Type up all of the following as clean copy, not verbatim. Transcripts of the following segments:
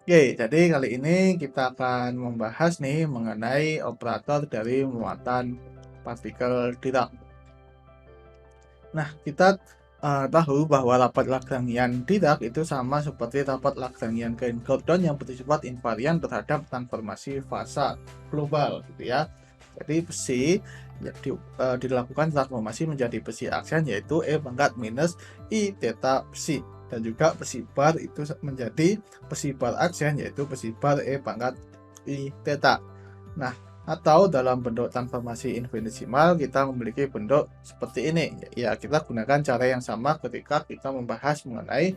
Oke, jadi kali ini kita akan membahas nih mengenai operator dari muatan partikel Dirac. Nah, kita tahu bahwa rapat Lagrangian Dirac itu sama seperti rapat Lagrangian Klein-Gordon yang bersifat invarian terhadap transformasi fasa global, gitu ya. Jadi besi ya, dilakukan transformasi menjadi besi aksen yaitu E pangkat minus I theta besi, dan juga besi bar itu menjadi besi bar aksen yaitu besi bar E pangkat I theta. Nah, atau dalam bentuk transformasi infinitesimal kita memiliki bentuk seperti ini. Ya, kita gunakan cara yang sama ketika kita membahas mengenai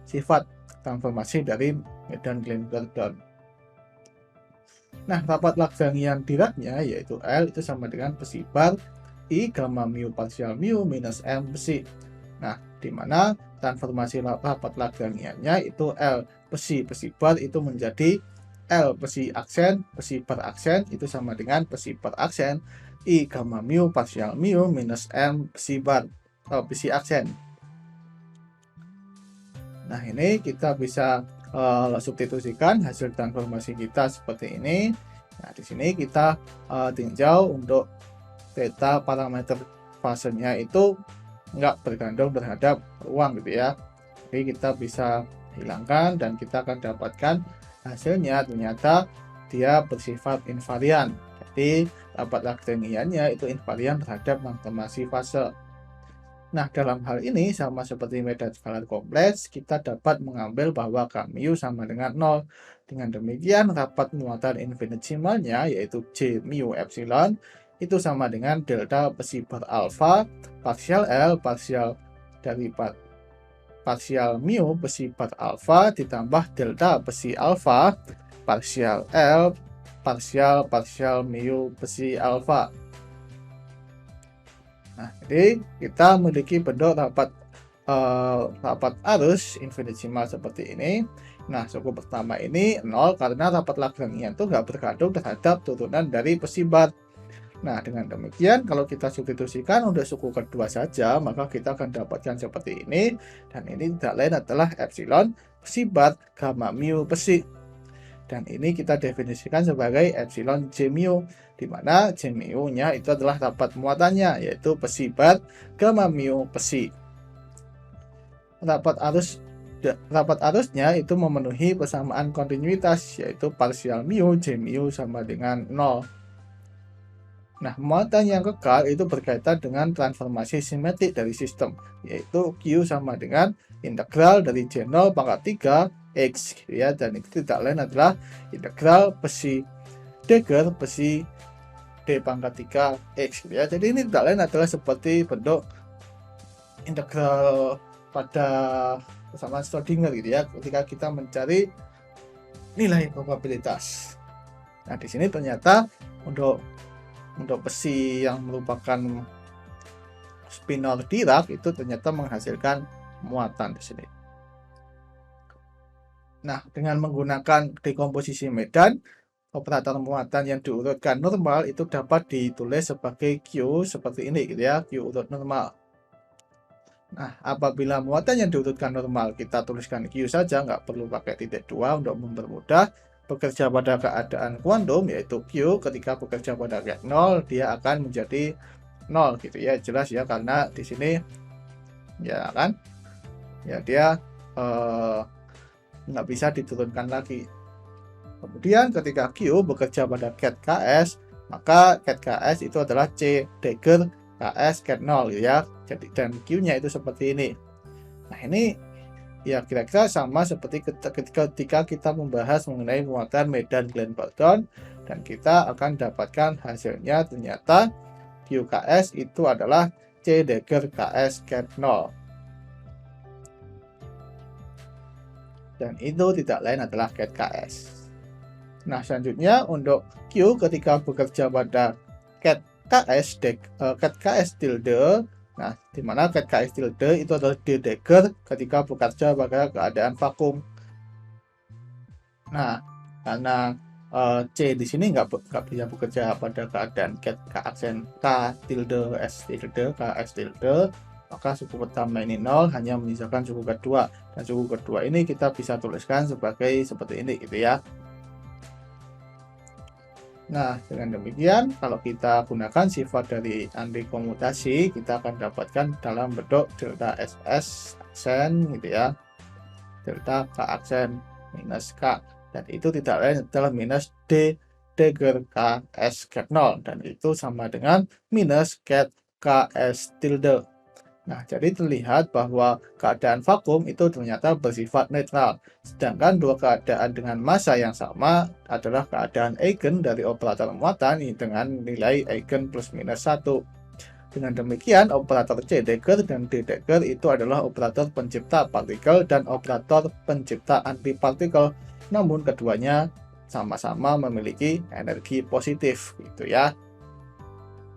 sifat transformasi dari medan Klein-Gordon. Nah, rapat Lagrangian Diracnya yaitu L itu sama dengan besi bar I gamma mu parsial mu minus M besi. Nah, di mana transformasi rapat Lagrangiannya itu L besi bar itu menjadi L besi aksen, besi bar aksen itu sama dengan besi bar aksen I gamma mu parsial mu minus M besi bar besi aksen. Nah, ini kita bisa substitusikan hasil transformasi kita seperti ini. Nah, di sini kita tinjau untuk theta parameter fasenya itu nggak bergantung terhadap ruang gitu ya. Jadi kita bisa hilangkan dan kita akan dapatkan hasilnya ternyata dia bersifat invarian. Jadi rapat Lagrangiannya itu invarian terhadap transformasi fase. Nah, dalam hal ini sama seperti medan skalar kompleks, kita dapat mengambil bahwa K mu sama dengan 0. Dengan demikian, rapat muatan infinitesimalnya yaitu J mu epsilon itu sama dengan delta besi bar alfa parsial L parsial dari parsial mu besi bar alfa ditambah delta besi alfa parsial L parsial mu besi alfa. Nah, jadi kita memiliki bentuk rapat arus infinitesimal seperti ini. Nah, suku pertama ini 0 karena rapat Lagrangian itu nggak bergantung terhadap turunan dari besi bar. Nah, dengan demikian kalau kita substitusikan untuk suku kedua saja, maka kita akan dapatkan seperti ini. Dan ini tidak lain adalah epsilon besi bar gamma mu besi. Dan ini kita definisikan sebagai epsilon J mu, di mana J mu-nya itu adalah rapat muatannya, yaitu besi bar gamma mu besi. Rapat arusnya itu memenuhi persamaan kontinuitas, yaitu parsial mu J mu sama dengan 0. Nah, muatan yang kekal itu berkaitan dengan transformasi simetrik dari sistem, yaitu Q sama dengan integral dari J0 pangkat 3 X, gitu ya, dan itu tidak lain adalah integral besi dagger besi D pangkat 3 X, gitu ya. Jadi ini tidak lain adalah seperti bentuk integral pada persamaan Schrödinger, gitu ya, ketika kita mencari nilai probabilitas. Nah, di sini ternyata untuk besi yang merupakan spinor Dirac itu ternyata menghasilkan muatan di sini. Nah, dengan menggunakan dekomposisi medan, operator muatan yang diurutkan normal itu dapat ditulis sebagai Q seperti ini gitu ya, Q urut normal. Nah, apabila muatan yang diurutkan normal kita tuliskan Q saja, nggak perlu pakai titik 2 untuk mempermudah. Bekerja pada keadaan kuantum yaitu Q ketika bekerja pada rate 0 dia akan menjadi 0 gitu ya, jelas ya, karena di sini ya kan ya dia nggak bisa diturunkan lagi. Kemudian ketika Q bekerja pada ket Ks, maka ket Ks itu adalah C dagger Ks ket 0 gitu ya. Jadi dan Q-nya itu seperti ini. Nah, ini ya kira-kira sama seperti ketika kita membahas mengenai muatan medan Klein-Gordon, dan kita akan dapatkan hasilnya ternyata QKS itu adalah C dagger KS ket 0. Dan itu tidak lain adalah ket KS. Nah, selanjutnya untuk Q ketika bekerja pada ket KS tilde. Nah, di mana ket KS tilde itu adalah D dagger ketika bekerja pada keadaan vakum. Nah, karena C di sini nggak bisa bekerja pada keadaan ket K aksen K tilde S tilde KS tilde, Maka suku pertama ini 0 hanya menyisakan suku kedua, dan suku kedua ini kita bisa tuliskan sebagai seperti ini gitu ya. Nah, dengan demikian kalau kita gunakan sifat dari anti komutasi, kita akan dapatkan dalam bentuk delta SS aksen gitu ya, delta K aksen minus K, dan itu tidak lain adalah minus D dagger KS ket 0, dan itu sama dengan minus ket KS tilde. Nah, jadi terlihat bahwa keadaan vakum itu ternyata bersifat netral, sedangkan dua keadaan dengan massa yang sama adalah keadaan eigen dari operator muatan dengan nilai eigen plus minus 1. Dengan demikian, operator C Dagger dan D Dagger itu adalah operator pencipta partikel dan operator pencipta antipartikel, namun keduanya sama-sama memiliki energi positif, gitu ya.